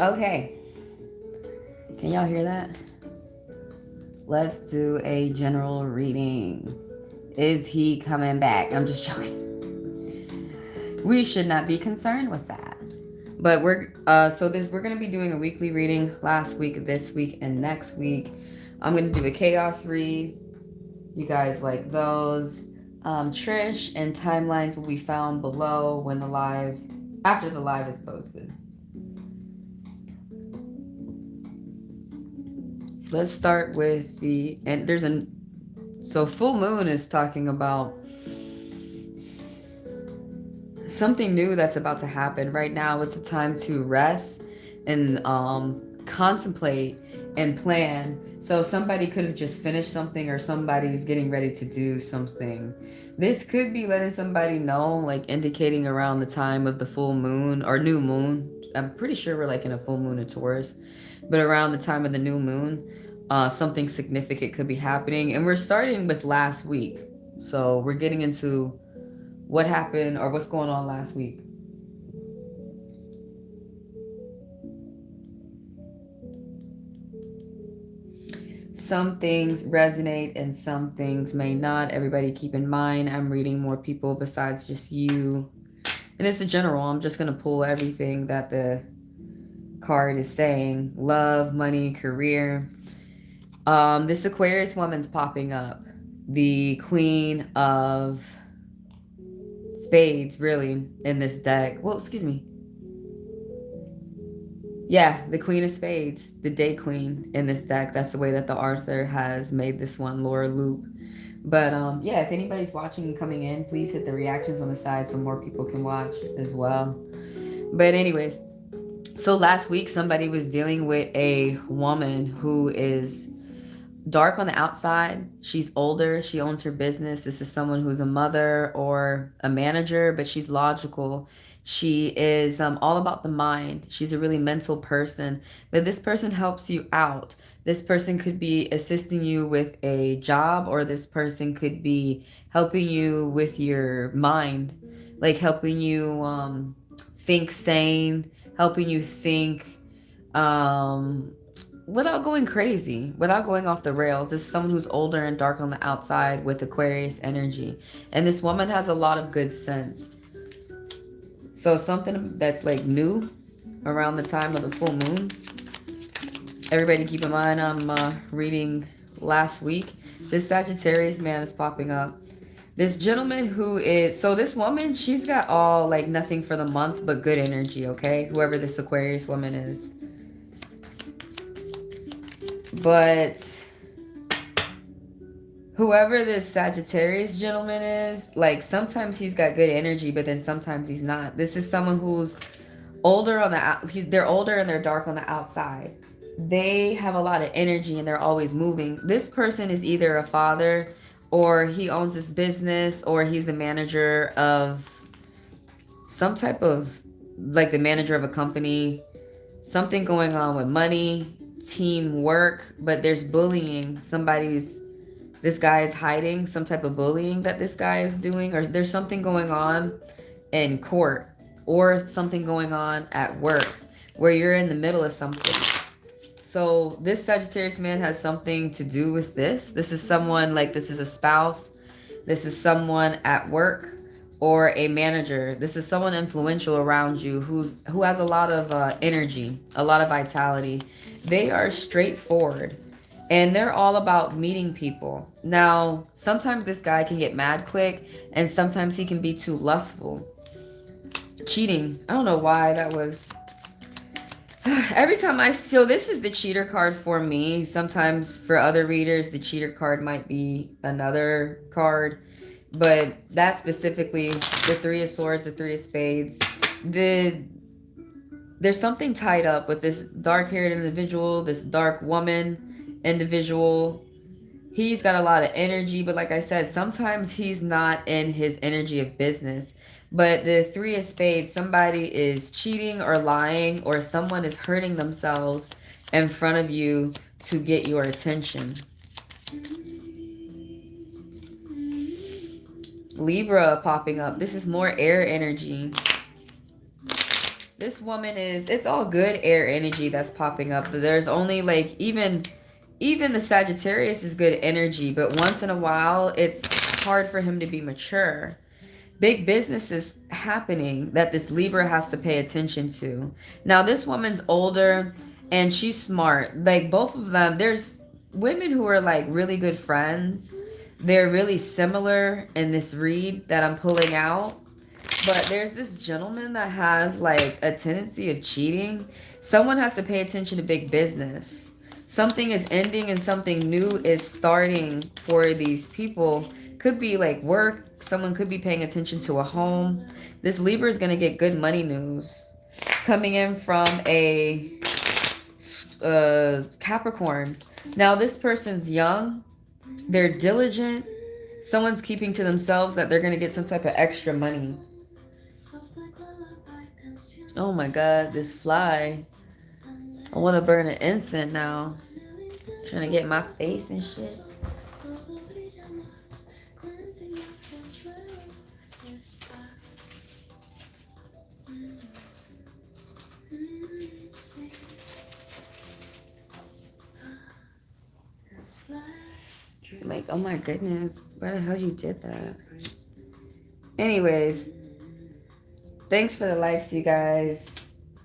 Okay. Can y'all hear that? Let's do a general reading. Is he coming back? I'm just joking. We should not be concerned with that. But we're gonna be doing a weekly reading last week, this week, and next week. I'm gonna do a chaos read. You guys like those. Trish and timelines will be found below when after the live is posted. Let's start with so full moon is talking about something new that's about to happen. Right now it's a time to rest and contemplate and plan. So somebody could have just finished something, or somebody's getting ready to do something. This could be letting somebody know, like indicating around the time of the full moon or new moon. I'm pretty sure we're like in a full moon in Taurus, but around the time of the new moon, something significant could be happening. And we're starting with last week, so we're getting into what happened or what's going on last week. Some things resonate and some things may not. Everybody keep in mind, I'm reading more people besides just you. And it's a general. I'm just going to pull everything that the card is saying. Love, money, career. This Aquarius woman's popping up. The Queen of Spades, really, in this deck. Well, excuse me. Yeah, the Queen of Spades, the Day Queen in this deck. That's the way that the author has made this one, Loup. But yeah, if anybody's watching and coming in, please hit the reactions on the side so more people can watch as well. But anyways, so last week somebody was dealing with a woman who is dark on the outside. She's older. She owns her business. This is someone who's a mother or a manager, but she's logical. She is all about the mind. She's a really mental person, but this person helps you out. This person could be assisting you with a job, or this person could be helping you with your mind, like helping you think sane, helping you think without going crazy, without going off the rails. This is someone who's older and dark on the outside with Aquarius energy. And this woman has a lot of good sense. So something that's like new around the time of the full moon. Everybody keep in mind, I'm reading last week. This Sagittarius man is popping up. This gentleman who is, so this woman, she's got all like nothing for the month but good energy, okay? Whoever this Aquarius woman is. But whoever this Sagittarius gentleman is, like sometimes he's got good energy, but then sometimes he's not. This is someone who's older on the they're older and they're dark on the outside. They have a lot of energy and they're always moving. This person is either a father, or he owns this business, or he's the manager of some type of, like the manager of a company. Something going on with money, teamwork, but there's bullying. This guy is hiding some type of bullying that this guy is doing, or there's something going on in court, or something going on at work where you're in the middle of something. So this Sagittarius man has something to do with this. This is someone, like this is a spouse. This is someone at work or a manager. This is someone influential around you who has a lot of energy, a lot of vitality. They are straightforward and they're all about meeting people. Now, sometimes this guy can get mad quick and sometimes he can be too lustful. Cheating. I don't know why that was. Every time so this is the cheater card for me. Sometimes for other readers, the cheater card might be another card. But that specifically, the Three of Swords, the Three of Spades, there's something tied up with this dark-haired individual, this dark woman individual. He's got a lot of energy, but like I said, sometimes he's not in his energy of business. But the Three of Spades, somebody is cheating or lying, or someone is hurting themselves in front of you to get your attention. Libra popping up. This is more air energy. This woman is, it's all good air energy that's popping up. There's only like, even the Sagittarius is good energy, but once in a while, it's hard for him to be mature. Big business is happening that this Libra has to pay attention to. Now, this woman's older and she's smart. Like, both of them, there's women who are like really good friends. They're really similar in this read that I'm pulling out. But there's this gentleman that has like a tendency of cheating. Someone has to pay attention to big business. Something is ending and something new is starting for these people. Could be like work. Someone could be paying attention to a home. This Libra is going to get good money news coming in from a Capricorn. Now, this person's young. They're diligent. Someone's keeping to themselves that they're going to get some type of extra money. Oh my god, this fly. I want to burn an incense now. Trying to get my face and shit. Like, oh my goodness. Why the hell you did that? Anyways. Thanks for the likes, you guys.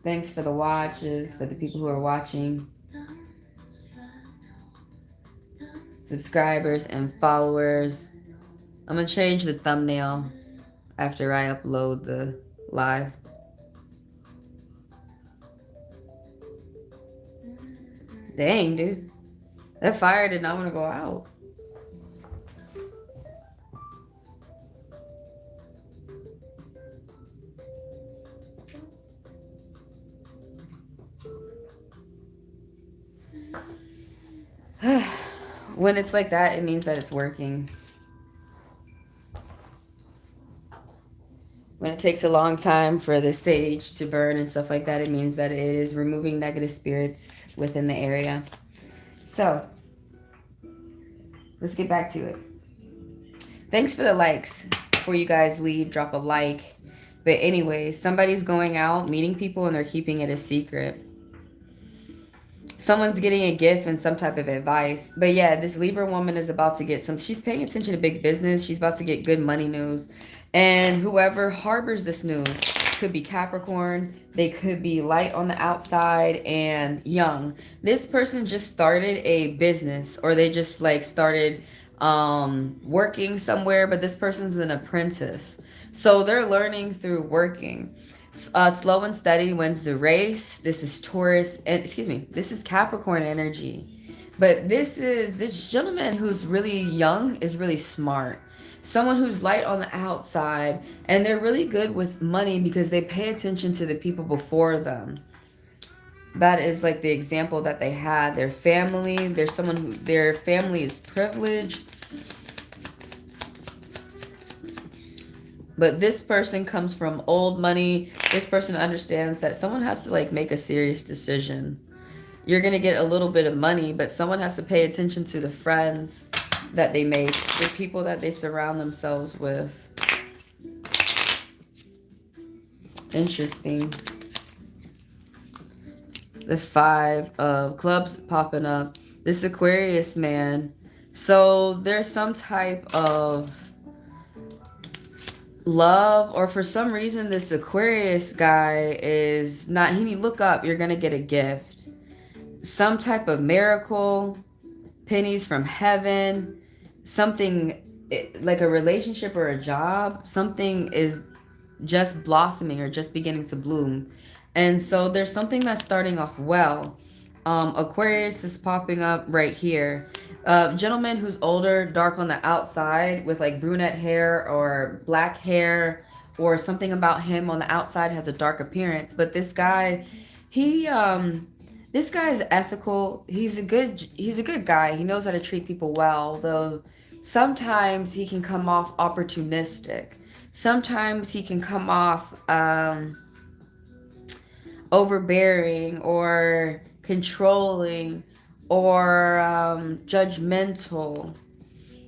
Thanks for the watches, for the people who are watching. Subscribers and followers. I'm going to change the thumbnail after I upload the live. Dang, dude. That fire did not want to go out. When it's like that, it means that it's working. When it takes a long time for the sage to burn and stuff like that, it means that it is removing negative spirits within the area. So, let's get back to it. Thanks for the likes. Before you guys leave, drop a like. But anyway, somebody's going out, meeting people, and they're keeping it a secret. Someone's getting a gift and some type of advice. But yeah, this Libra woman is about to get some... She's paying attention to big business. She's about to get good money news. And whoever harbors this news could be Capricorn. They could be light on the outside and young. This person just started a business. Or they just like started working somewhere. But this person's an apprentice. So they're learning through working. Slow and steady wins the race. This is Taurus, and this is Capricorn energy. But this gentleman who's really young is really smart. Someone who's light on the outside, and they're really good with money because they pay attention to the people before them. That is like the example that they had. Their family, there's someone who their family is privileged. But this person comes from old money. This person understands that someone has to like make a serious decision. You're going to get a little bit of money, but someone has to pay attention to the friends that they make, the people that they surround themselves with. Interesting. The 5 of clubs popping up. This Aquarius man. So there's some type of love, or for some reason this Aquarius guy is not, look up, you're gonna get a gift, some type of miracle, pennies from heaven, something like a relationship or a job, something is just blossoming or just beginning to bloom. And so there's something that's starting off well. Aquarius is popping up right here. Gentleman who's older, dark on the outside with like brunette hair or black hair, or something about him on the outside has a dark appearance. But this guy, this guy is ethical. He's a good guy. He knows how to treat people well, though sometimes he can come off opportunistic. Sometimes he can come off overbearing or controlling or judgmental.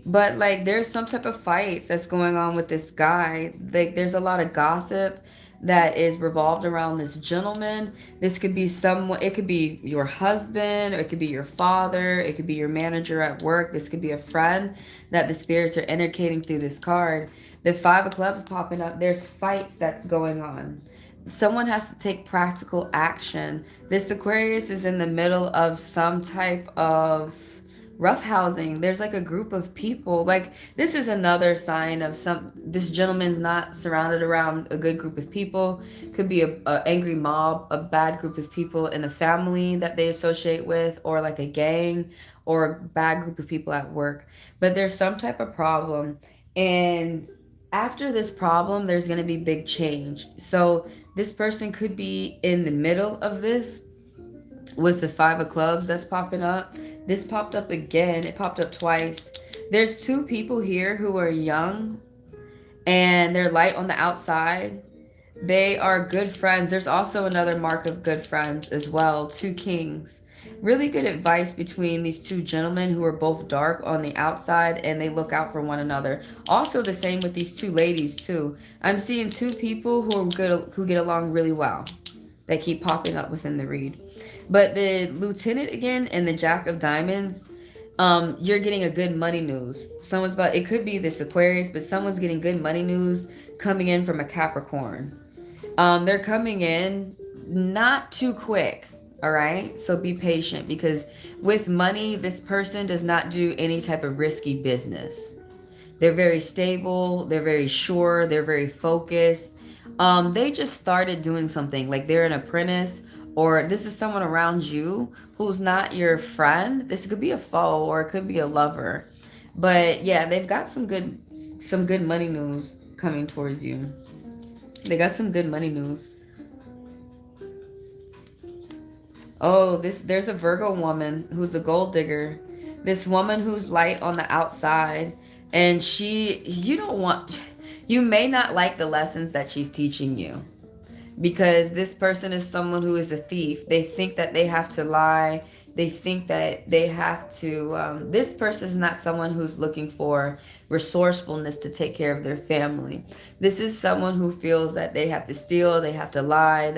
But like there's some type of fights that's going on with this guy. Like there's a lot of gossip. that is revolved around this gentleman. This could be someone, it could be your husband, or it could be your father, it could be your manager at work, this could be a friend that the spirits are indicating through this card. The Five of Clubs popping up, there's fights that's going on. Someone has to take practical action. This Aquarius is in the middle of some type of rough housing. There's like a group of people, like this is another sign of this gentleman's not surrounded around a good group of people. Could be a angry mob, a bad group of people in the family that they associate with, or like a gang, or a bad group of people at work. But there's some type of problem, and after this problem there's going to be big change. So this person could be in the middle of this with the Five of Clubs that's popping up. This popped up again. It popped up twice. There's two people here who are young and they're light on the outside. They are good friends. There's also another mark of good friends as well. Two kings. Really good advice between these two gentlemen who are both dark on the outside and they look out for one another. Also the same with these two ladies too. I'm seeing two people who are good, who get along really well, that keep popping up within the read. But the Lieutenant again and the Jack of Diamonds, you're getting a good money news. Someone's about, it could be this Aquarius, but someone's getting good money news coming in from a Capricorn. They're coming in not too quick. All right. So be patient, because with money, this person does not do any type of risky business. They're very stable. They're very sure. They're very focused. They just started doing something, like they're an apprentice, or this is someone around you who's not your friend. This could be a foe, or it could be a lover. But yeah, they've got some good money news coming towards you. They got some good money news. Oh, there's a Virgo woman who's a gold digger. This woman who's light on the outside, and you may not like the lessons that she's teaching you, because this person is someone who is a thief. They think that they have to lie. They think that they have to, this person is not someone who's looking for resourcefulness to take care of their family. This is someone who feels that they have to steal, they have to lie,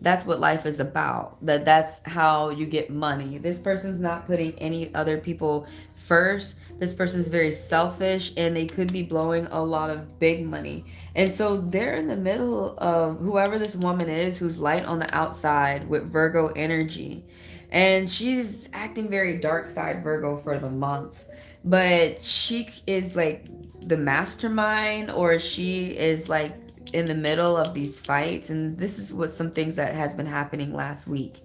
that's what life is about, that's how you get money. This person's not putting any other people first. This person's very selfish, and they could be blowing a lot of big money. And so they're in the middle of whoever this woman is who's light on the outside with Virgo energy. And she's acting very dark side Virgo for the month. But she is like the mastermind, or she is like in the middle of these fights. And this is what some things that has been happening last week.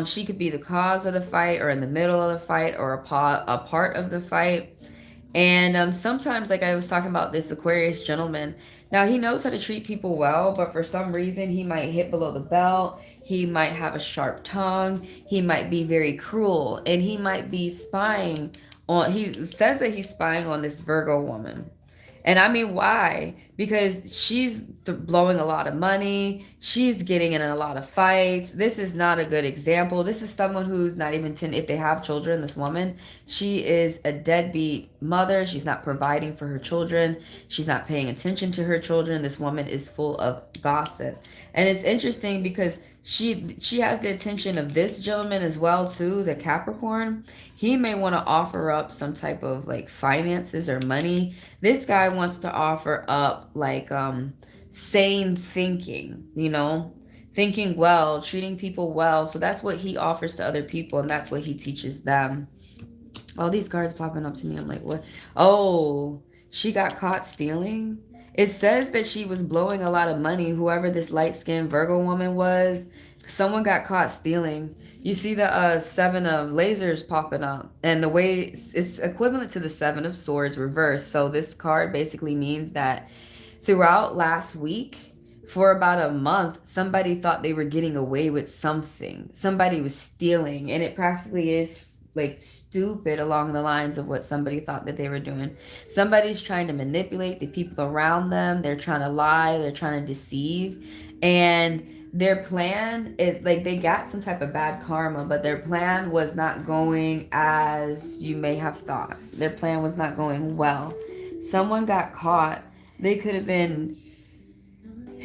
She could be the cause of the fight, or in the middle of the fight, or a part of the fight. And sometimes, like I was talking about this Aquarius gentleman, now he knows how to treat people well, but for some reason he might hit below the belt. He might have a sharp tongue. He might be very cruel, and he might be spying on, he says that he's spying on this Virgo woman. And I mean, why? Because she's blowing a lot of money. She's getting in a lot of fights. This is not a good example. This is someone who's not even 10, if they have children, this woman, she is a deadbeat mother. She's not providing for her children. She's not paying attention to her children. This woman is full of gossip. And it's interesting because she has the attention of this gentleman as well too, the Capricorn. He may want to offer up some type of like finances or money. This guy wants to offer up like sane thinking, thinking well, treating people well. So that's what he offers to other people, and that's what he teaches them. All these cards popping up to me, I'm like, what? Oh, she got caught stealing. It says that she was blowing a lot of money. Whoever this light-skinned Virgo woman was, someone got caught stealing. You see the Seven of Lasers popping up. And the way it's equivalent to the Seven of Swords reversed. So this card basically means that throughout last week, for about a month, somebody thought they were getting away with something. Somebody was stealing. And it practically is like stupid along the lines of what somebody thought that they were doing. Somebody's trying to manipulate the people around them. They're trying to lie. They're trying to deceive. And their plan is like they got some type of bad karma, but their plan was not going as you may have thought. Their plan was not going well. Someone got caught. They could have been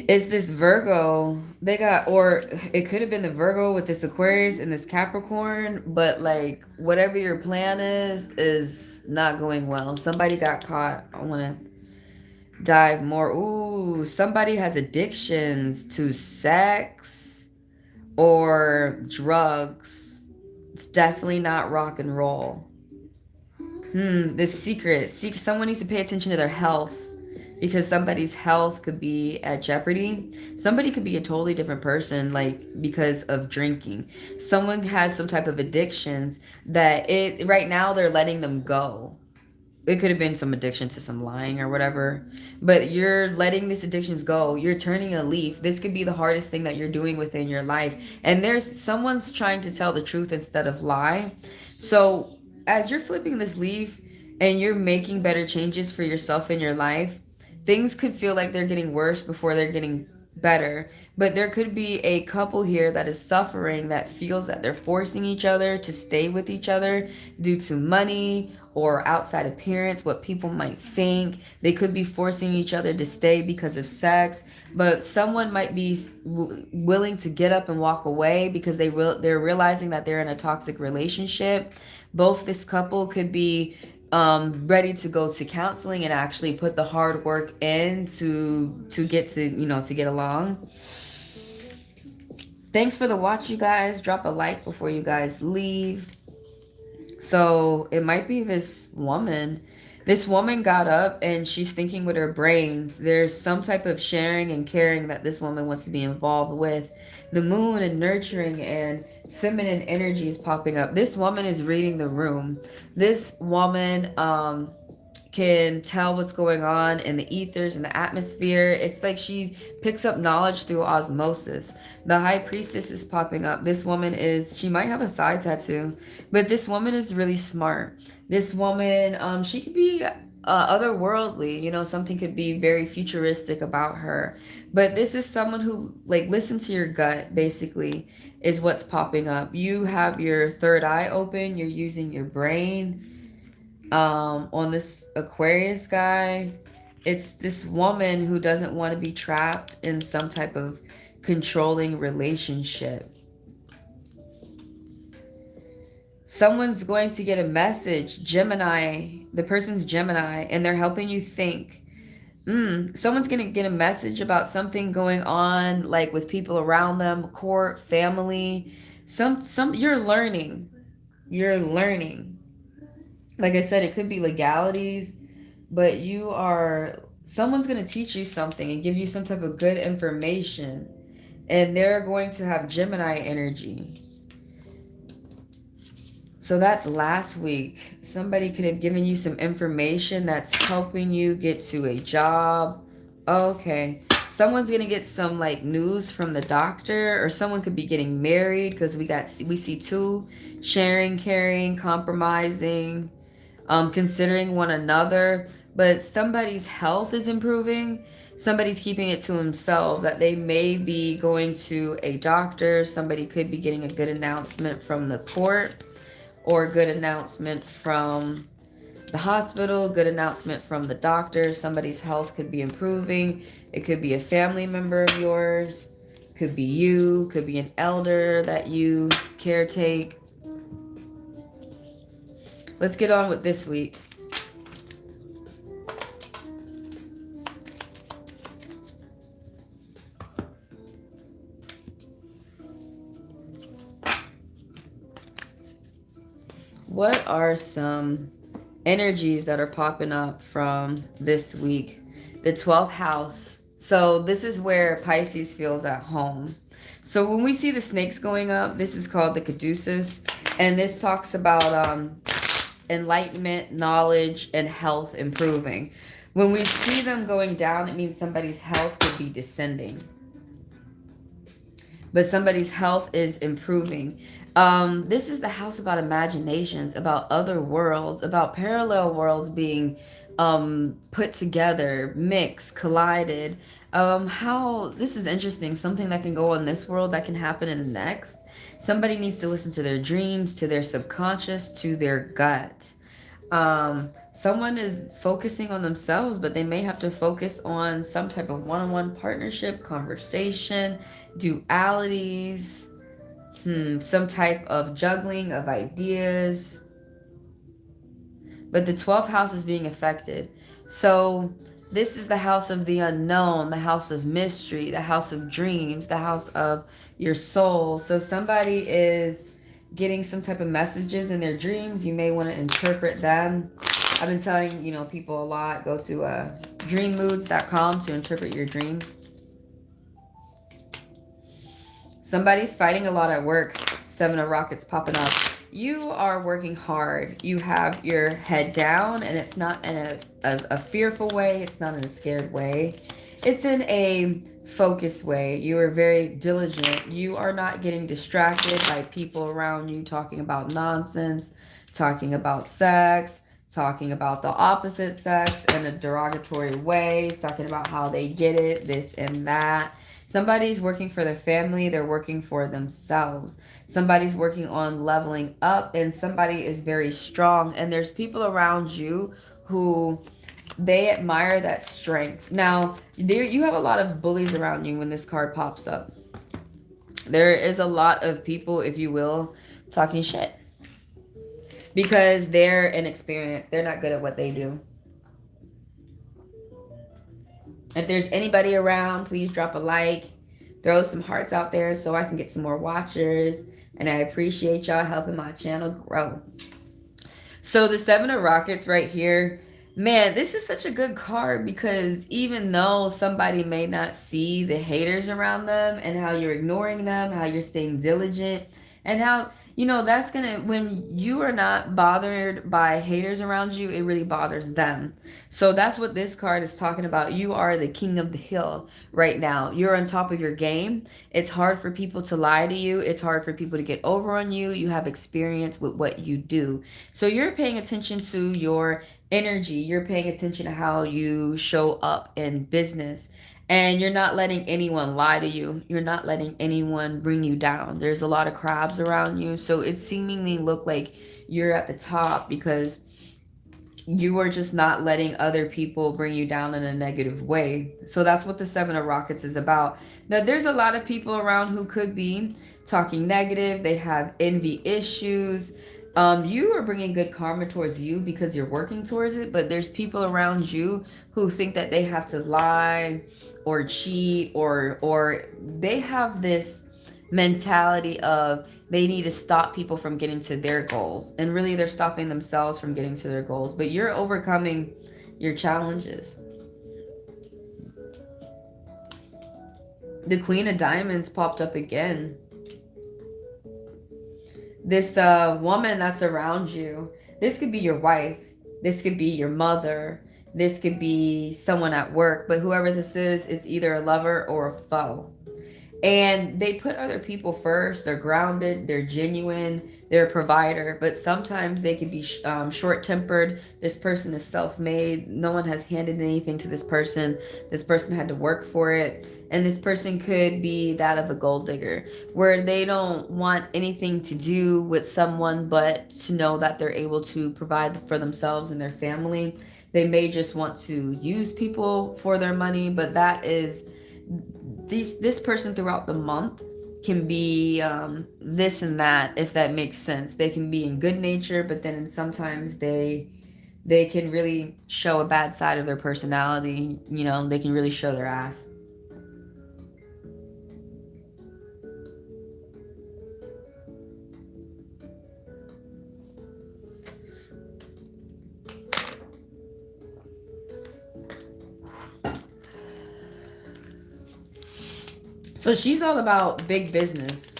It's this Virgo. They got, or it could have been the Virgo with this Aquarius and this Capricorn, but like whatever your plan is not going well. Somebody got caught. I want to dive more. Ooh, somebody has addictions to sex or drugs. It's definitely not rock and roll. This secret. Someone needs to pay attention to their health, because somebody's health could be at jeopardy. Somebody could be a totally different person, like because of drinking. Someone has some type of addictions that it right now they're letting them go. It could have been some addiction to some lying or whatever, but you're letting these addictions go. You're turning a leaf. This could be the hardest thing that you're doing within your life, and there's someone's trying to tell the truth instead of lie. So as you're flipping this leaf and you're making better changes for yourself in your life, things could feel like they're getting worse before they're getting better. But there could be a couple here that is suffering, that feels that they're forcing each other to stay with each other due to money or outside appearance, what people might think. They could be forcing each other to stay because of sex, but someone might be willing to get up and walk away because they're realizing that they're in a toxic relationship. Both this couple could be ready to go to counseling and actually put the hard work in to get to get along. Thanks for the watch, you guys. Drop a like before you guys leave. So it might be this woman. This woman got up and she's thinking with her brains. There's some type of sharing and caring that this woman wants to be involved with. The moon and nurturing and feminine energy is popping up. This woman is reading the room. This woman can tell what's going on in the ethers and the atmosphere. It's like she picks up knowledge through osmosis. The high priestess is popping up. This woman she might have a thigh tattoo, but this woman is really smart. This woman, she could be otherworldly, something could be very futuristic about her. But this is someone who, like, listen to your gut, basically, is what's popping up. You have your third eye open. You're using your brain. On this Aquarius guy, it's this woman who doesn't want to be trapped in some type of controlling relationship. Someone's going to get a message, Gemini, the person's Gemini, and they're helping you think. Someone's going to get a message about something going on, like with people around them, court, family. You're learning. Like I said, it could be legalities, but someone's going to teach you something and give you some type of good information. And they're going to have Gemini energy. So that's last week. Somebody could have given you some information that's helping you get to a job. Okay. Someone's going to get some like news from the doctor, or someone could be getting married, because we see two: sharing, caring, compromising, considering one another. But somebody's health is improving. Somebody's keeping it to himself that they may be going to a doctor. Somebody could be getting a good announcement from the court, or a good announcement from the hospital, good announcement from the doctor. Somebody's health could be improving. It could be a family member of yours. Could be you. Could be an elder that you caretake. Let's get on with this week. What are some energies that are popping up from this week? The 12th house. So this is where Pisces feels at home. So when we see the snakes going up, this is called the caduceus. And this talks about enlightenment, knowledge, and health improving. When we see them going down, it means somebody's health could be descending. But somebody's health is improving. This is the house about imaginations, about other worlds, about parallel worlds being put together, mixed, collided. How this is interesting. Something that can go in this world that can happen in the next. Somebody needs to listen to their dreams, to their subconscious, to their gut. someone is focusing on themselves, but they may have to focus on some type of one-on-one partnership, conversation, dualities, some type of juggling of ideas. But the 12th house is being affected. So this is the house of the unknown, the house of mystery, the house of dreams, the house of your soul. So somebody is getting some type of messages in their dreams. You may want to interpret them. I've been telling, people a lot, go to dreammoods.com to interpret your dreams. Somebody's fighting a lot at work. 7 of rockets popping up. You are working hard. You have your head down, and it's not in a fearful way. It's not in a scared way. It's in a focused way. You are very diligent. You are not getting distracted by people around you talking about nonsense, talking about sex, talking about the opposite sex in a derogatory way, talking about how they get it, this and that. Somebody's working for their family. They're working for themselves. Somebody's working on leveling up, and somebody is very strong. And there's people around you who they admire that strength. Now, you have a lot of bullies around you when this card pops up. There is a lot of people, if you will, talking shit. Because they're inexperienced. They're not good at what they do. If there's anybody around, please drop a like. Throw some hearts out there so I can get some more watchers. And I appreciate y'all helping my channel grow. So the 7 of rockets right here. Man, this is such a good card because even though somebody may not see the haters around them and how you're ignoring them, how you're staying diligent, and how, that's going to, when you are not bothered by haters around you, it really bothers them. So that's what this card is talking about. You are the king of the hill right now. You're on top of your game. It's hard for people to lie to you. It's hard for people to get over on you. You have experience with what you do. So you're paying attention to your energy. You're paying attention to how you show up in business. And you're not letting anyone lie to you. You're not letting anyone bring you down. There's a lot of crabs around you. So it seemingly look like you're at the top because you are just not letting other people bring you down in a negative way. So that's what the 7 of rockets is about. Now, there's a lot of people around who could be talking negative. They have envy issues. You are bringing good karma towards you because you're working towards it, but there's people around you who think that they have to lie or cheat or they have this mentality of they need to stop people from getting to their goals, and really they're stopping themselves from getting to their goals. But you're overcoming your challenges. The Queen of Diamonds popped up again. This woman that's around you, this could be your wife, this could be your mother, this could be someone at work, but whoever this is, it's either a lover or a foe. And they put other people first. They're grounded, they're genuine, they're a provider, but sometimes they can be short-tempered. This person is self-made. No one has handed anything to this person. This person had to work for it. And this person could be that of a gold digger, where they don't want anything to do with someone but to know that they're able to provide for themselves and their family. They may just want to use people for their money, but that is... This person throughout the month can be this and that, if that makes sense. They can be in good nature, but then sometimes they can really show a bad side of their personality. They can really show their ass. So she's all about big business.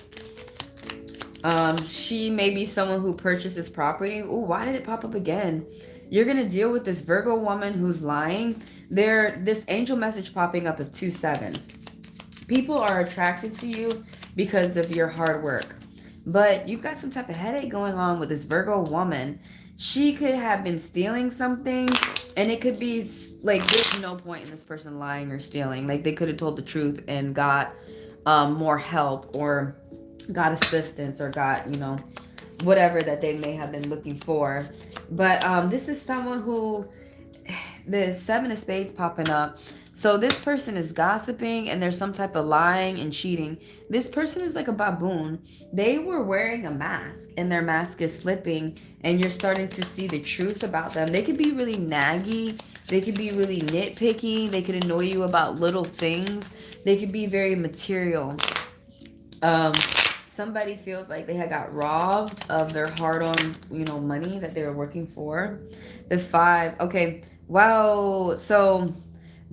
She may be someone who purchases property. Ooh, why did it pop up again? You're going to deal with this Virgo woman who's lying. This angel message popping up of 2 7s. People are attracted to you because of your hard work. But you've got some type of headache going on with this Virgo woman. She could have been stealing something, and it could be like there's no point in this person lying or stealing. Like they could have told the truth and got more help or got assistance or got, whatever that they may have been looking for. But this is someone who, the Seven of Spades popping up. So this person is gossiping and there's some type of lying and cheating. This person is like a baboon. They were wearing a mask and their mask is slipping and you're starting to see the truth about them. They could be really naggy. They could be really nitpicky. They could annoy you about little things. They could be very material. Somebody feels like they had got robbed of their hard-earned, money that they were working for. The 5. Okay. Wow. So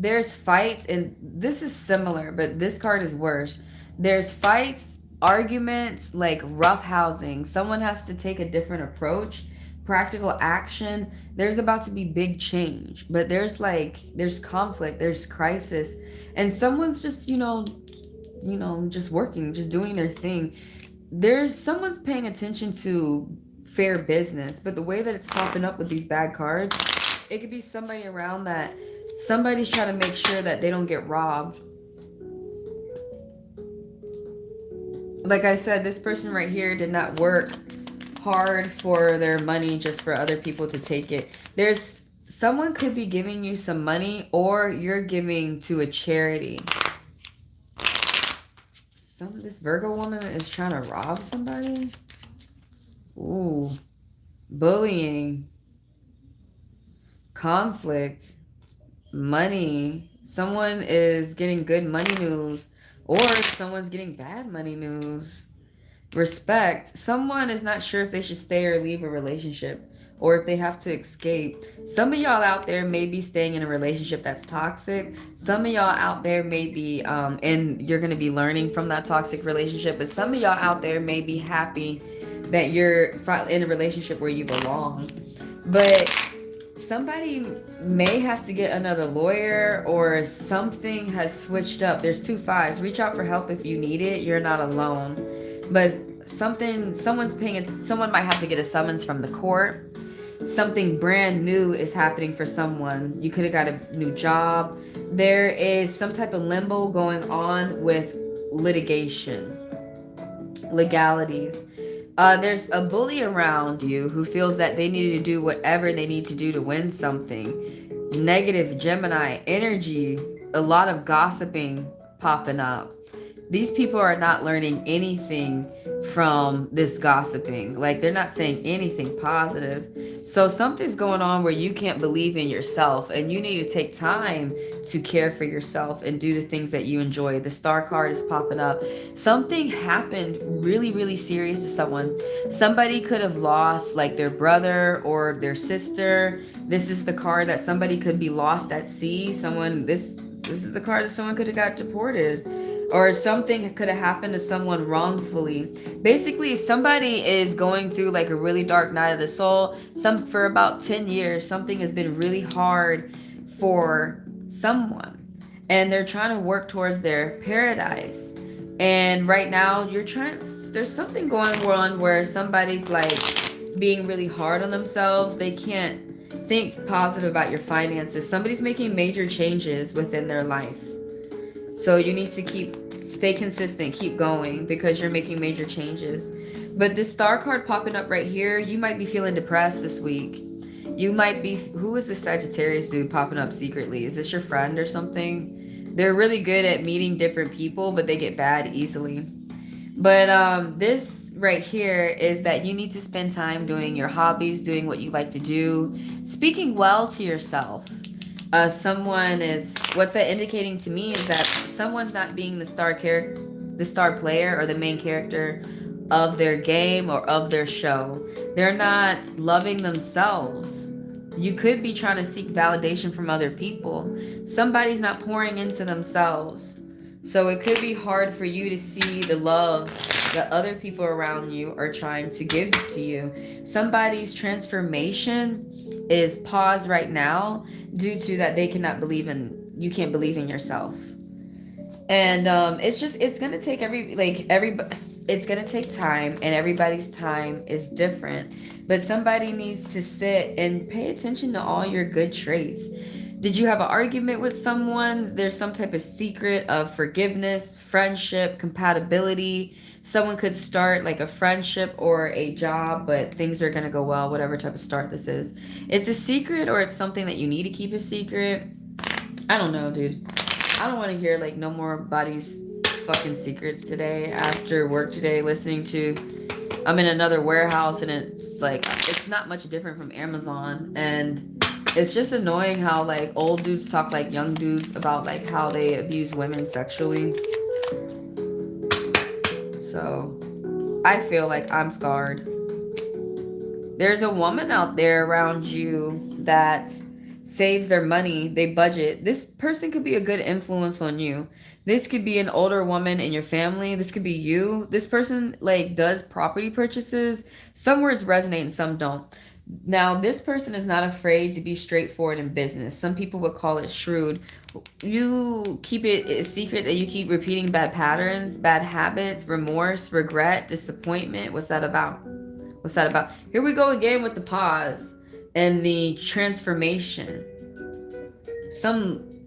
there's fights, and this is similar, but this card is worse. There's fights, arguments, like rough housing. Someone has to take a different approach, practical action. There's about to be big change, but there's conflict, there's crisis, and someone's just, just working, just doing their thing. Someone's paying attention to fair business, but the way that it's popping up with these bad cards, it could be somebody around that somebody's trying to make sure that they don't get robbed. Like I said, this person right here did not work hard for their money just for other people to take it. Someone could be giving you some money, or you're giving to a charity. This Virgo woman is trying to rob somebody. Ooh. Bullying. Conflict. Money. Someone is getting good money news, or someone's getting bad money news. Respect. Someone is not sure if they should stay or leave a relationship, or if they have to escape. Some of y'all out there may be staying in a relationship that's toxic. Some of y'all out there may be, and you're going to be learning from that toxic relationship. But some of y'all out there may be happy that you're in a relationship where you belong. But somebody may have to get another lawyer, or something has switched up. There's 2 5s. Reach out for help if you need it. You're not alone. But someone might have to get a summons from the court. Something brand new is happening for someone. You could have got a new job. There is some type of limbo going on with litigation, legalities. There's a bully around you who feels that they need to do whatever they need to do to win something. Negative Gemini energy, a lot of gossiping popping up. These people are not learning anything from this gossiping. Like, they're not saying anything positive. So something's going on where you can't believe in yourself, and you need to take time to care for yourself and do the things that you enjoy. The Star card is popping up. Something happened really, really serious to someone. Somebody could have lost like their brother or their sister. This is the card that somebody could be lost at sea. This is the card that someone could have got deported. Or something could have happened to someone wrongfully. Basically, somebody is going through like a really dark night of the soul. For about 10 years, something has been really hard for someone. And they're trying to work towards their paradise. And right now, there's something going on where somebody's like being really hard on themselves. They can't think positive about your finances. Somebody's making major changes within their life. So you need to stay consistent, keep going, because you're making major changes. But this Star card popping up right here, you might be feeling depressed this week. You might be, who is this Sagittarius dude popping up secretly? Is this your friend or something? They're really good at meeting different people, but they get bad easily. But this right here is that you need to spend time doing your hobbies, doing what you like to do, speaking well to yourself. What's that indicating to me is that someone's not being the star player or the main character of their game or of their show. They're not loving themselves. You could be trying to seek validation from other people. Somebody's not pouring into themselves. So it could be hard for you to see the love that other people around you are trying to give to you. Somebody's transformation is paused right now due to that you can't believe in yourself. And it's gonna take it's gonna take time, and everybody's time is different. But somebody needs to sit and pay attention to all your good traits. Did you have an argument with someone? There's some type of secret of forgiveness, friendship, compatibility. Someone could start like a friendship or a job, but things are going to go well, whatever type of start this is. It's a secret or it's something that you need to keep a secret. I don't know, dude. I don't want to hear like no more body's fucking secrets today after work today, listening to I'm in another warehouse and it's like it's not much different from Amazon, and it's just annoying how like old dudes talk like young dudes about like how they abuse women sexually. So I feel like I'm scarred. There's a woman out there around you that saves their money, they budget. This person could be a good influence on you. This could be an older woman in your family. This could be you. This person like does property purchases. Some words resonate and some don't. Now, this person is not afraid to be straightforward in business. Some people would call it shrewd. You keep it a secret that you keep repeating bad patterns, bad habits, remorse, regret, disappointment. What's that about? What's that about? Here we go again with the pause and the transformation.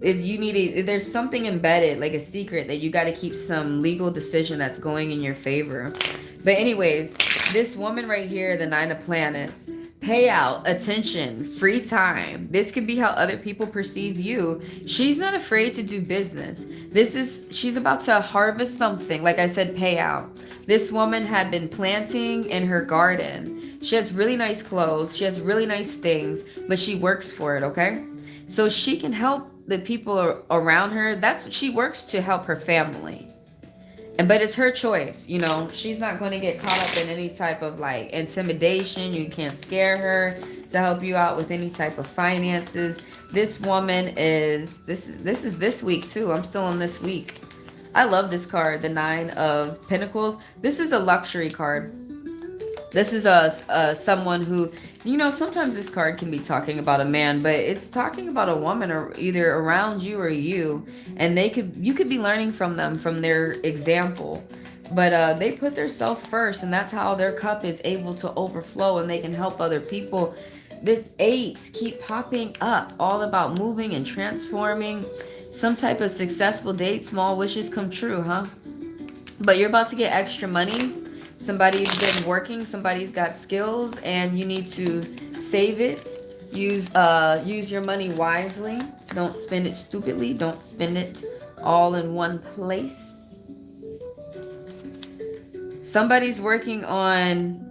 There's something embedded, like a secret that you got to keep some legal decision that's going in your favor. But anyways, this woman right here, the 9 of planets, payout, attention, free time. This could be how other people perceive you. She's not afraid to do business. She's about to harvest something. Like I said, payout. This woman had been planting in her garden. She has really nice clothes. She has really nice things, but she works for it, okay? So she can help the people around her. That's what she works to help her family. But it's her choice, you know. She's not going to get caught up in any type of like intimidation. You can't scare her to help you out with any type of finances. This woman is this week too. I'm still on this week. I love this card, the 9 of Pentacles. This is a luxury card. This is someone who, you know, sometimes this card can be talking about a man, but it's talking about a woman or either around you or you, and you could be learning from them, from their example. But they put their self first, and that's how their cup is able to overflow, and they can help other people. This 8s keep popping up, all about moving and transforming. Some type of successful date, small wishes come true, huh? But you're about to get extra money. Somebody's been working, somebody's got skills, and you need to save it. Use your money wisely. Don't spend it stupidly. Don't spend it all in one place. Somebody's working on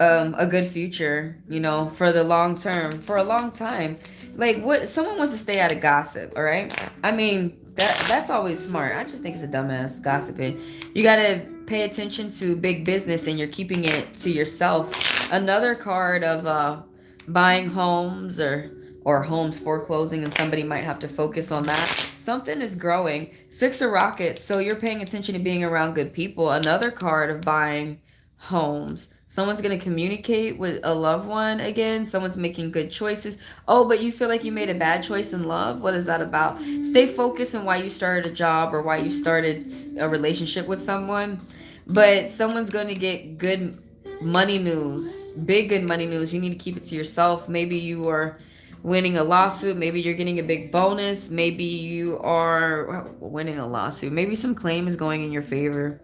a good future, you know, for the long term, for a long time. Like what? Someone wants to stay out of gossip, all right? I mean, that's always smart. I just think it's a dumbass gossiping. You gotta pay attention to big business, and you're keeping it to yourself. Another card of buying homes or homes foreclosing, and somebody might have to focus on that. Something is growing. 6 of Rockets, so you're paying attention to being around good people. Another card of buying homes. Someone's going to communicate with a loved one again. Someone's making good choices. Oh, but you feel like you made a bad choice in love? What is that about? Stay focused on why you started a job or why you started a relationship with someone. But someone's going to get good money news. Big good money news. You need to keep it to yourself. Maybe you are winning a lawsuit. Maybe you're getting a big bonus. Maybe you are winning a lawsuit. Maybe some claim is going in your favor.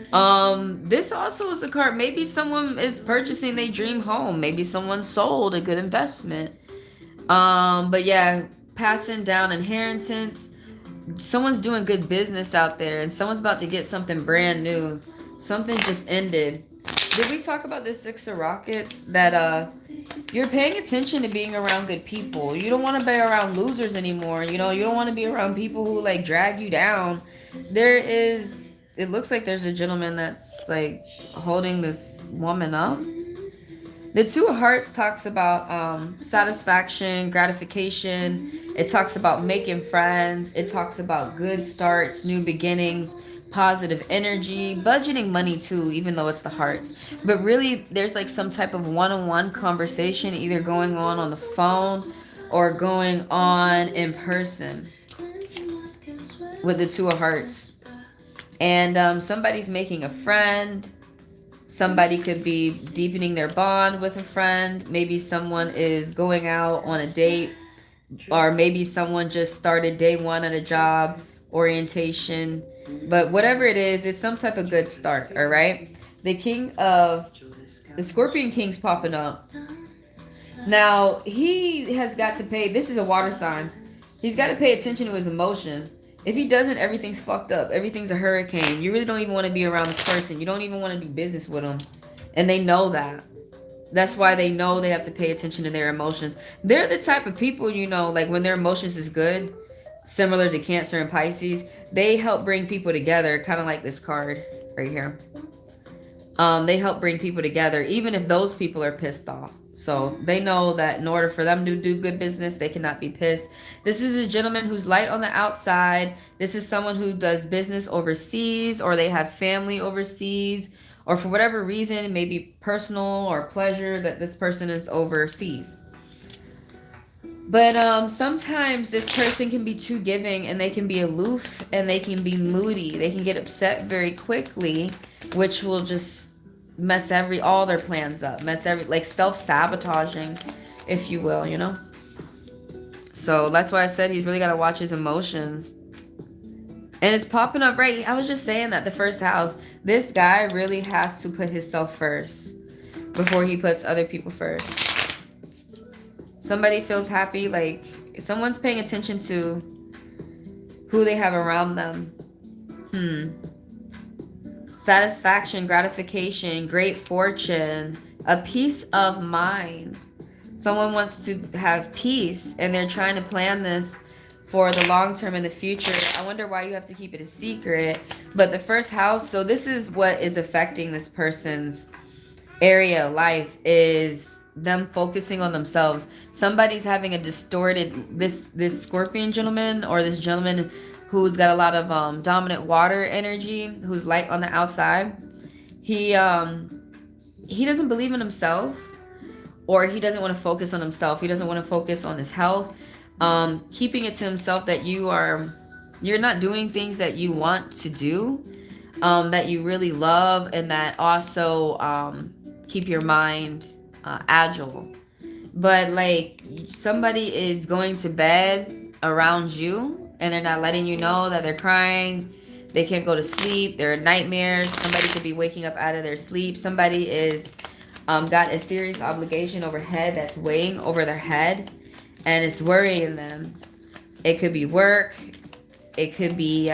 This also is a card. Maybe someone is purchasing their dream home. Maybe someone sold a good investment. But yeah, passing down inheritance. Someone's doing good business out there, and someone's about to get something brand new. Something just ended. Did we talk about this 6 of Rockets? That you're paying attention to being around good people. You don't want to be around losers anymore. You know, you don't want to be around people who like drag you down. It looks like there's a gentleman that's like holding this woman up. The 2 of Hearts talks about satisfaction, gratification. It talks about making friends. It talks about good starts, new beginnings, positive energy, budgeting money too, even though it's the Hearts. But really, there's like some type of one-on-one conversation either going on the phone or going on in person with the 2 of Hearts. And somebody's making a friend. Somebody could be deepening their bond with a friend. Maybe someone is going out on a date. Or maybe someone just started day 1 at a job orientation. But whatever it is, it's some type of good start, all right? The Scorpion King's popping up. Now, he has got to pay, this is a water sign. He's got to pay attention to his emotions. If he doesn't, everything's fucked up. Everything's a hurricane. You really don't even want to be around this person. You don't even want to do business with them. And they know that. That's why they know they have to pay attention to their emotions. They're the type of people, you know, like when their emotions is good, similar to Cancer and Pisces, they help bring people together, kind of like this card right here. They help bring people together, even if those people are pissed off. So they know that in order for them to do good business, they cannot be pissed. This is a gentleman who's light on the outside. This is someone who does business overseas, or they have family overseas, or for whatever reason, maybe personal or pleasure that this person is overseas. But sometimes this person can be too giving, and they can be aloof, and they can be moody. They can get upset very quickly, which will just mess all their plans up. Like self-sabotaging, if you will, you know? So that's why I said he's really got to watch his emotions. And it's popping up right. I was just saying that the first house, this guy really has to put himself first before he puts other people first. Somebody feels happy, like someone's paying attention to who they have around them. Satisfaction, gratification, great fortune, a peace of mind. Someone wants to have peace, and they're trying to plan this for the long term in the future. I wonder why you have to keep it a secret. But the first house, so this is what is affecting this person's area of life, is them focusing on themselves. Somebody's having a distorted, this Scorpion gentleman, or this gentleman who's got a lot of dominant water energy, who's light on the outside. He doesn't believe in himself, or he doesn't want to focus on himself. He doesn't want to focus on his health. Keeping it to himself that you're not doing things that you want to do, that you really love, and that also keep your mind agile. But like somebody is going to bed around you, and they're not letting you know that they're crying. They can't go to sleep. There are nightmares. Somebody could be waking up out of their sleep. Somebody is got a serious obligation overhead that's weighing over their head, and it's worrying them. It could be work. It could be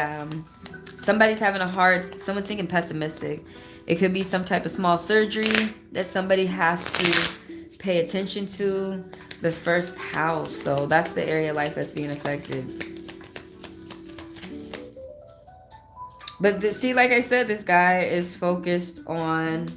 somebody's having someone's thinking pessimistic. It could be some type of small surgery that somebody has to pay attention to. The first house, though, that's the area of life that's being affected. But see, like I said, this guy is focused on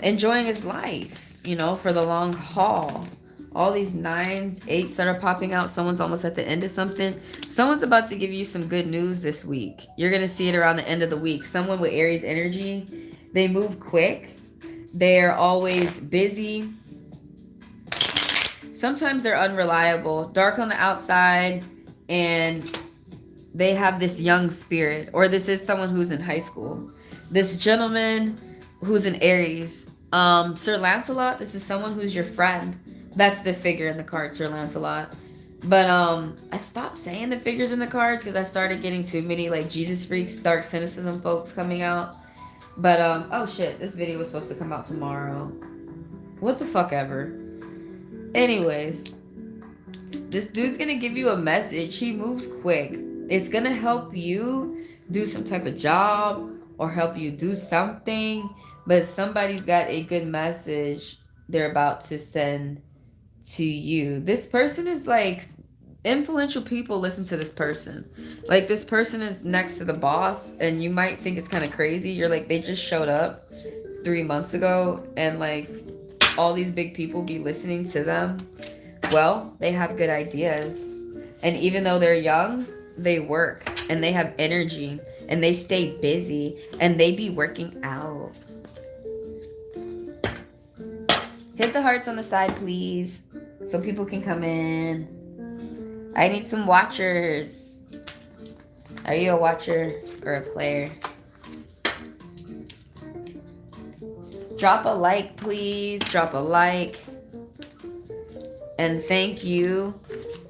enjoying his life, you know, for the long haul. All these 9s, 8s that are popping out. Someone's almost at the end of something. Someone's about to give you some good news this week. You're going to see it around the end of the week. Someone with Aries energy, they move quick. They're always busy. Sometimes they're unreliable. Dark on the outside, and they have this young spirit, or this is someone who's in high school. This gentleman who's in Aries, Sir Lancelot, this is someone who's your friend. That's the figure in the card, Sir Lancelot. But I stopped saying the figures in the cards because I started getting too many like Jesus freaks, dark cynicism folks coming out. But oh shit, this video was supposed to come out tomorrow. What the fuck ever. Anyways, this dude's gonna give you a message. He moves quick. It's gonna help you do some type of job or help you do something, but somebody's got a good message they're about to send to you. This person is like, influential people listen to this person. Like this person is next to the boss, and you might think it's kind of crazy. You're like, they just showed up 3 months ago, and like all these big people be listening to them. Well, they have good ideas, and even though they're young, they work, and they have energy, and they stay busy, and they be working out. Hit the hearts on the side, please, so people can come in. I need some watchers. Are you a watcher or a player? Drop a like, please. Drop a like. And thank you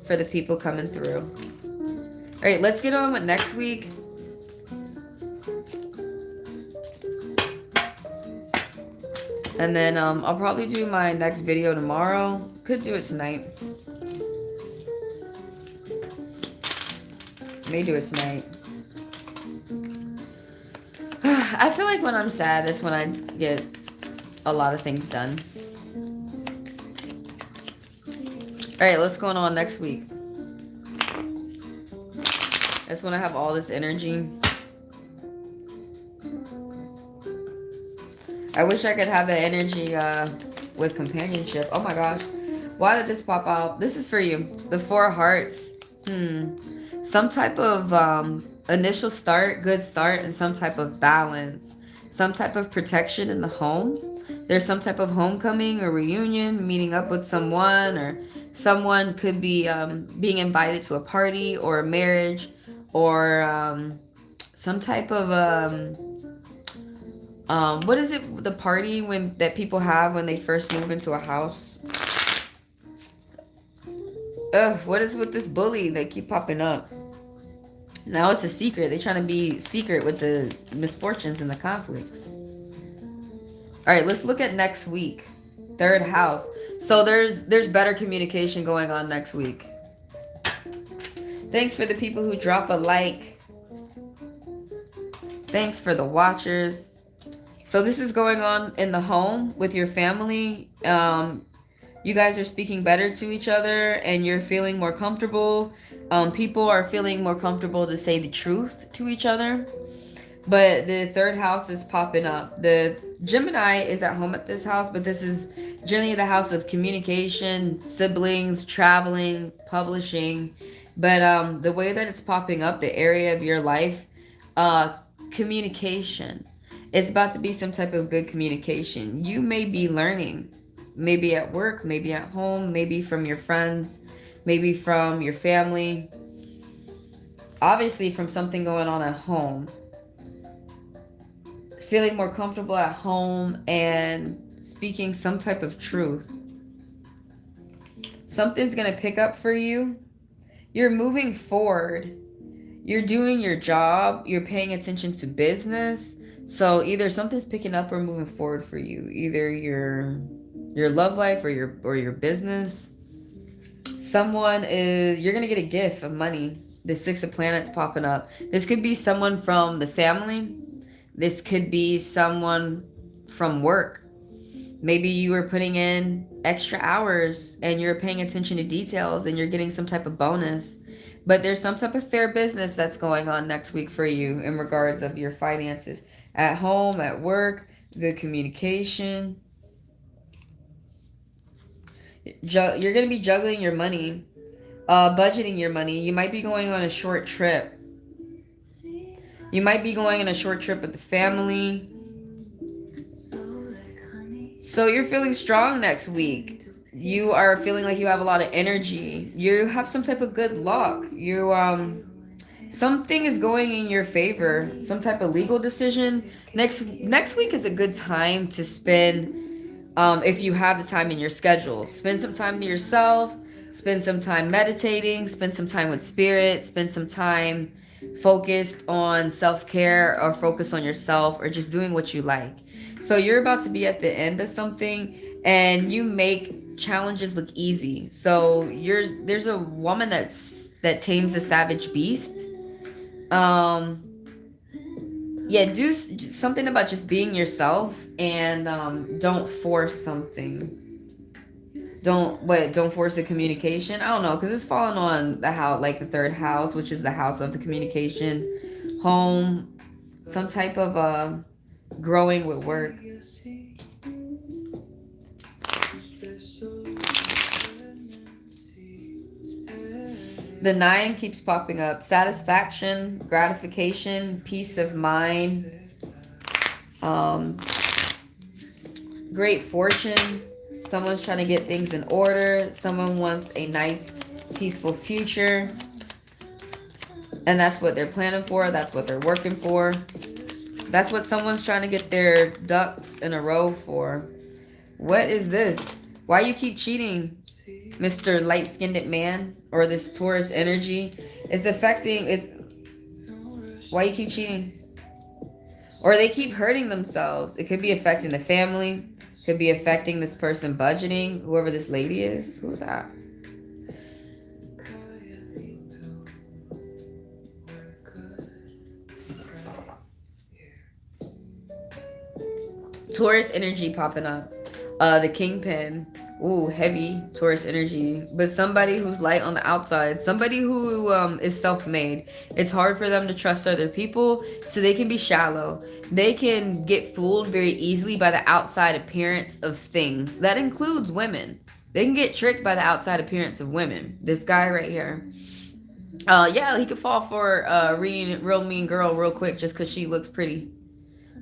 for the people coming through. right, let's get on with next week. And then I'll probably do my next video tomorrow. Could do it tonight. May do it tonight. I feel like when I'm sad, that's when I get a lot of things done. Alright, what's going on next week? That's when I have all this energy. I wish I could have that energy with companionship. Oh my gosh. Why did this pop out? This is for you. The 4 hearts. Some type of initial start, good start, and some type of balance. Some type of protection in the home. There's some type of homecoming or reunion, meeting up with someone, or someone could be being invited to a party or a marriage, or some type of what is it, the party that people have when they first move into a house? Ugh, what is with this bully? They keep popping up. Now it's a secret. They're trying to be secret with the misfortunes and the conflicts. Alright, let's look at next week. 3rd house. So there's better communication going on next week. Thanks for the people who drop a like. Thanks for the watchers. So this is going on in the home with your family. You guys are speaking better to each other and you're feeling more comfortable. People are feeling more comfortable to say the truth to each other. But the 3rd house is popping up. The Gemini is at home at this house, but this is generally the house of communication, siblings, traveling, publishing. But the way that it's popping up, the area of your life, communication. It's about to be some type of good communication. You may be learning. Maybe at work, maybe at home, maybe from your friends, maybe from your family. Obviously from something going on at home. Feeling more comfortable at home and speaking some type of truth. Something's going to pick up for you. You're moving forward. You're doing your job. You're paying attention to business. So either something's picking up or moving forward for you. Either your love life or your business. You're going to get a gift of money. The 6 of planets popping up. This could be someone from the family. This could be someone from work. Maybe you were putting in extra hours and you're paying attention to details and you're getting some type of bonus. But there's some type of fair business that's going on next week for you in regards of your finances. At home, at work, good communication. You're going to be juggling your money, budgeting your money. You might be going on a short trip. You might be going on a short trip with the family. So you're feeling strong next week. You are feeling like you have a lot of energy. You have some type of good luck. Something is going in your favor. Some type of legal decision. Next week is a good time to spend, if you have the time in your schedule. Spend some time to yourself. Spend some time meditating. Spend some time with spirit. Spend some time focused on self-care or focus on yourself or just doing what you like. So you're about to be at the end of something and you make challenges look easy. So there's a woman that tames a savage beast. Yeah, do something about just being yourself and don't force something. Don't force the communication. I don't know, because it's falling on the house, like the 3rd house, which is the house of the communication, home, some type of growing with work. The 9 keeps popping up. Satisfaction, gratification, peace of mind, great fortune. Someone's trying to get things in order. Someone wants a nice, peaceful future. And that's what they're planning for. That's what they're working for. That's what someone's trying to get their ducks in a row for. What is this? Why you keep cheating? Mr. Light-skinned man, or this Taurus energy, is affecting. Is why you keep cheating, or they keep hurting themselves. It could be affecting the family. Could be affecting this person budgeting. Whoever this lady is. Who's that? Taurus energy popping up. The kingpin. Ooh, heavy Taurus energy. But somebody who's light on the outside. Somebody who is self-made. It's hard for them to trust other people, so they can be shallow. They can get fooled very easily by the outside appearance of things. That includes women. They can get tricked by the outside appearance of women. This guy right here. Yeah, he could fall for a real mean girl real quick just because she looks pretty.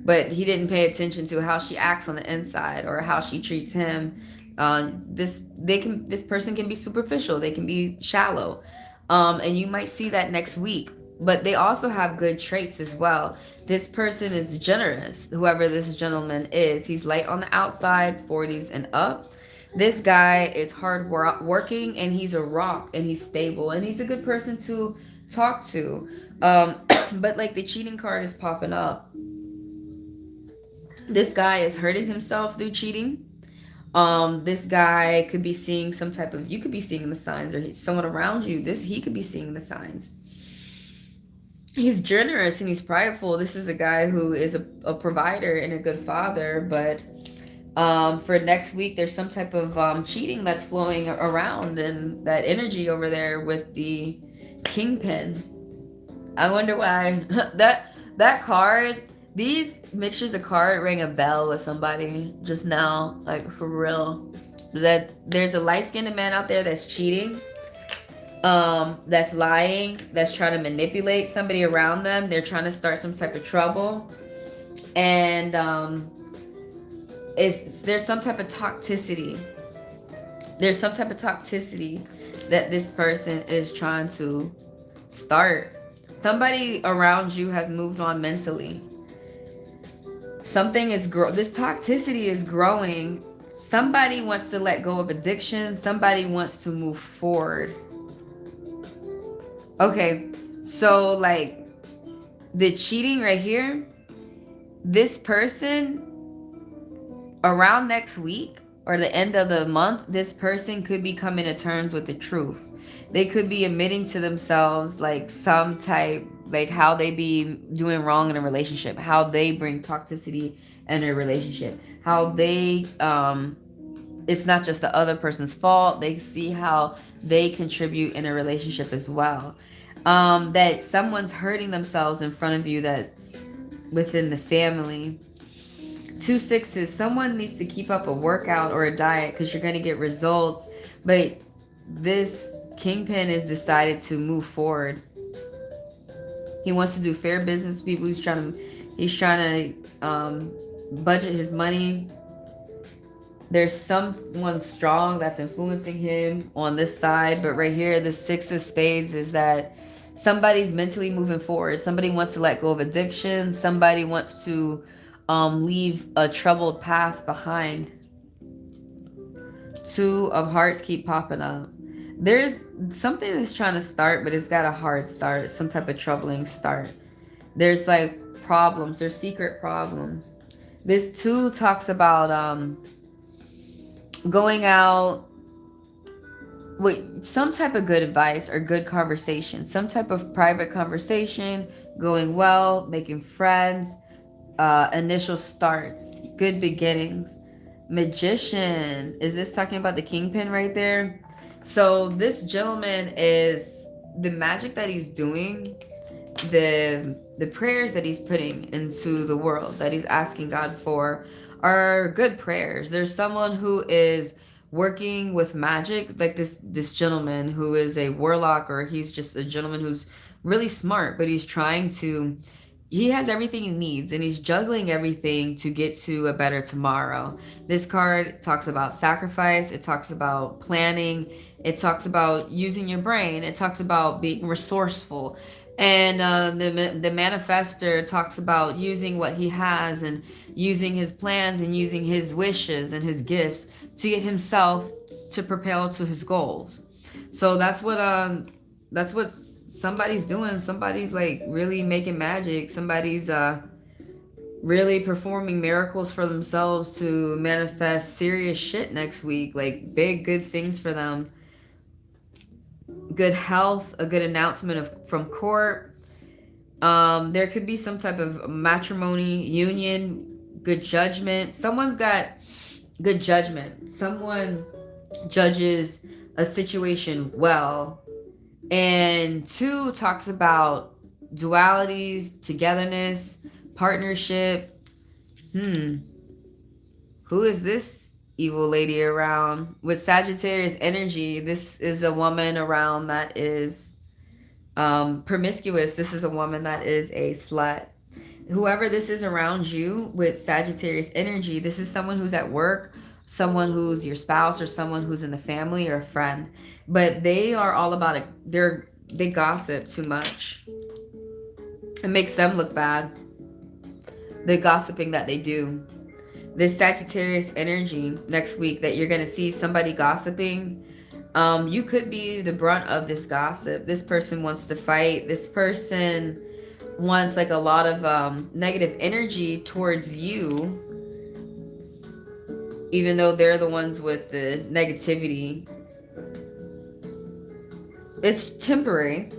But he didn't pay attention to how she acts on the inside or how she treats him. This person can be superficial. They can be shallow, and you might see that next week. But they also have good traits as well. This person is generous. Whoever this gentleman is, he's light on the outside, 40s and up. This guy is hard working, and he's a rock, and he's stable, and he's a good person to talk to. But like the cheating card is popping up. This guy is hurting himself through cheating. This guy could be seeing some type of, you could be seeing the signs, or someone around you, he could be seeing the signs. He's generous and he's prideful. This is a guy who is a provider and a good father, but for next week, there's some type of cheating that's flowing around, and that energy over there with the kingpin. I wonder why. that card, these mixtures of card rang a bell with somebody just now, like for real. That there's a light-skinned man out there that's cheating, that's lying, that's trying to manipulate somebody around them. They're trying to start some type of trouble, and there's some type of toxicity. There's some type of toxicity that this person is trying to start. Somebody around you has moved on mentally. Something is this toxicity is growing. Somebody wants to let go of addiction. Somebody wants to move forward. Okay, so like the cheating right here, this person around next week or the end of the month, this person could be coming to terms with the truth. They could be admitting to themselves like some type, like how they be doing wrong in a relationship, how they bring toxicity in a relationship, how they it's not just the other person's fault. They see how they contribute in a relationship as well. That someone's hurting themselves in front of you that's within the family. 2 6s, someone needs to keep up a workout or a diet because you're going to get results. But this kingpin has decided to move forward. He wants to do fair business with people. He's trying to budget his money. There's someone strong that's influencing him on this side. But right here, the 6 of spades is that somebody's mentally moving forward. Somebody wants to let go of addiction. Somebody wants to leave a troubled past behind. 2 of hearts keep popping up. There's something that's trying to start, but it's got a hard start. Some type of troubling start. There's like problems. There's secret problems. This 2 talks about going out with some type of good advice or good conversation. Some type of private conversation. Going well. Making friends. Initial starts. Good beginnings. Magician. Is this talking about the kingpin right there? So this gentleman is the magic that he's doing, the prayers that he's putting into the world, that he's asking God for, are good prayers. There's someone who is working with magic, like this gentleman who is a warlock, or he's just a gentleman who's really smart, but he has everything he needs, and he's juggling everything to get to a better tomorrow. This card talks about sacrifice. It talks about planning. It talks about using your brain. It talks about being resourceful. And the manifester talks about using what he has and using his plans and using his wishes and his gifts to get himself to propel to his goals. So that's what somebody's doing. Somebody's like really making magic. Somebody's really performing miracles for themselves to manifest serious shit next week, like big good things for them. Good health, a good announcement from court. There could be some type of matrimony, union, good judgment. Someone's got good judgment. Someone judges a situation well. And 2 talks about dualities, togetherness, partnership. Who is this evil lady around? With Sagittarius energy, this is a woman around that is promiscuous. This is a woman that is a slut. Whoever this is around you with Sagittarius energy, this is someone who's at work, someone who's your spouse, or someone who's in the family or a friend. But they are all about it. They gossip too much. It makes them look bad. The gossiping that they do. This Sagittarius energy next week that you're going to see somebody gossiping. You could be the brunt of this gossip. This person wants to fight. This person wants like a lot of negative energy towards you, even though they're the ones with the negativity. It's temporary.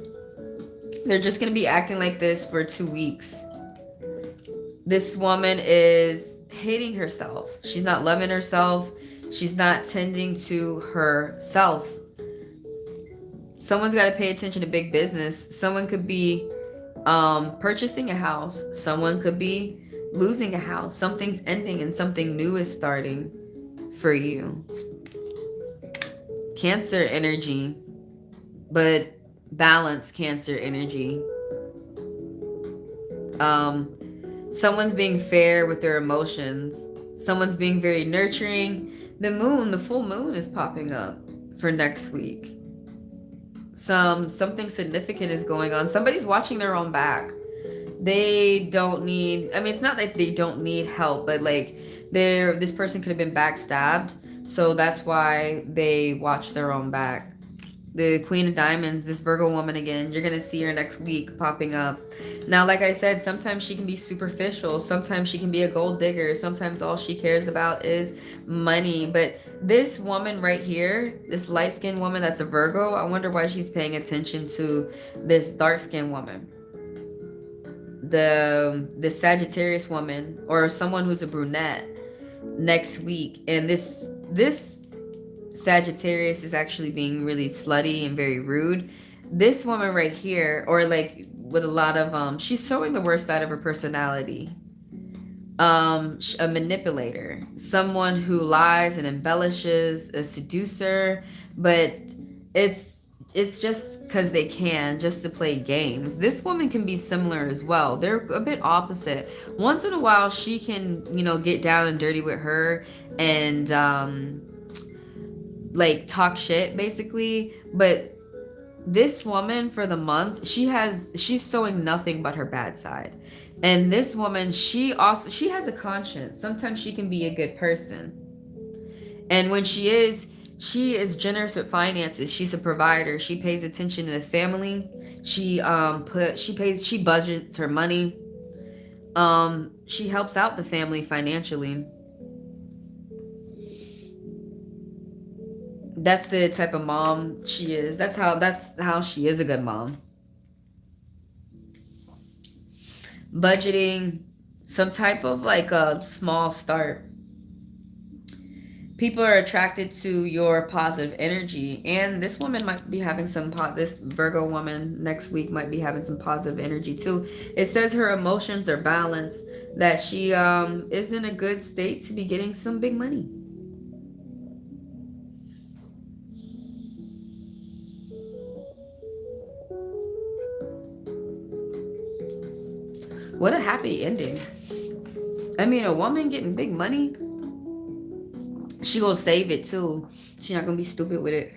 They're just going to be acting like this for 2 weeks. This woman is hating herself. She's not loving herself. She's not tending to herself. Someone's got to pay attention to big business. Someone could be purchasing a house. Someone could be losing a house. Something's ending and something new is starting for you. Cancer energy, but balanced Cancer energy. Someone's being fair with their emotions. Someone's being very nurturing. The moon, the full moon is popping up for next week. Something significant is going on. Somebody's watching their own back. They don't need, I mean, it's not like they don't need help, but like this person could have been backstabbed. So that's why they watch their own back. The Queen of Diamonds, this Virgo woman again, you're going to see her next week popping up. Now, like I said, sometimes she can be superficial. Sometimes she can be a gold digger. Sometimes all she cares about is money. But this woman right here, this light-skinned woman that's a Virgo, I wonder why she's paying attention to this dark-skinned woman. The Sagittarius woman, or someone who's a brunette next week. And this Sagittarius is actually being really slutty and very rude. This woman right here, or like with a lot of she's showing the worst side of her personality. A manipulator, someone who lies and embellishes, a seducer, but it's just because they can, just to play games. This woman can be similar as well. They're a bit opposite. Once in a while she can, get down and dirty with her and like talk shit basically, but this woman for the month, she's showing nothing but her bad side. And this woman, she has a conscience. Sometimes she can be a good person, and when she is generous with finances. She's a provider. She pays attention to the family. She budgets her money. She helps out the family financially. That's the type of mom she is. That's how she is a good mom. Budgeting, some type of like a small start. People are attracted to your positive energy, and this woman might be having this Virgo woman next week might be having some positive energy too. It says her emotions are balanced, that she is in a good state to be getting some big money. What a happy ending. I mean, a woman getting big money, she gonna save it too. She's not gonna be stupid with it.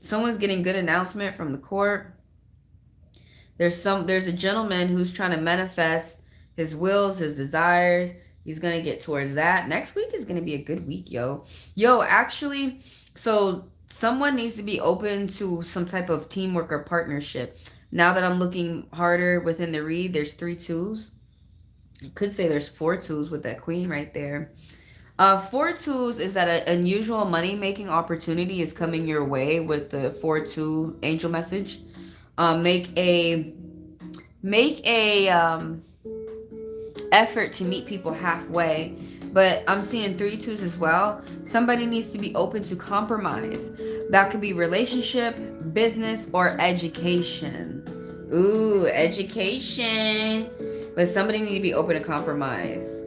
Someone's getting good announcement from the court. There's a gentleman who's trying to manifest his wills, his desires. He's gonna get towards that. Next week is gonna be a good week, yo. Yo, actually, so someone needs to be open to some type of teamwork or partnership. Now that I'm looking harder within the read, there's 3 twos. I could say there's 4 twos with that queen right there. 4 twos is that an unusual money-making opportunity is coming your way with the 4-2 angel message. Make a effort to meet people halfway. But I'm seeing 3 twos as well. Somebody needs to be open to compromise. That could be relationship, business, or education. Ooh, education. But somebody need to be open to compromise.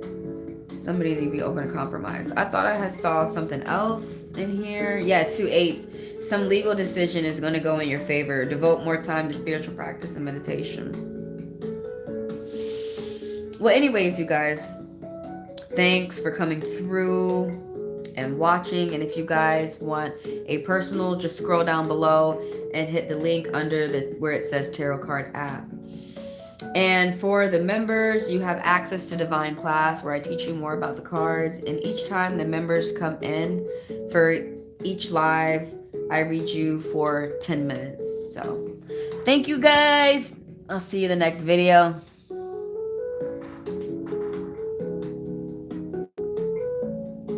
Somebody need to be open to compromise. I thought I had saw something else in here. Yeah, 2 8s. Some legal decision is going to go in your favor. Devote more time to spiritual practice and meditation. Well, anyways, you guys, thanks for coming through and watching. And if you guys want a personal, just scroll down below and hit the link under where it says Tarot Card app. And for the members, you have access to Divine Class where I teach you more about the cards. And each time the members come in for each live, I read you for 10 minutes. So thank you guys. I'll see you in the next video.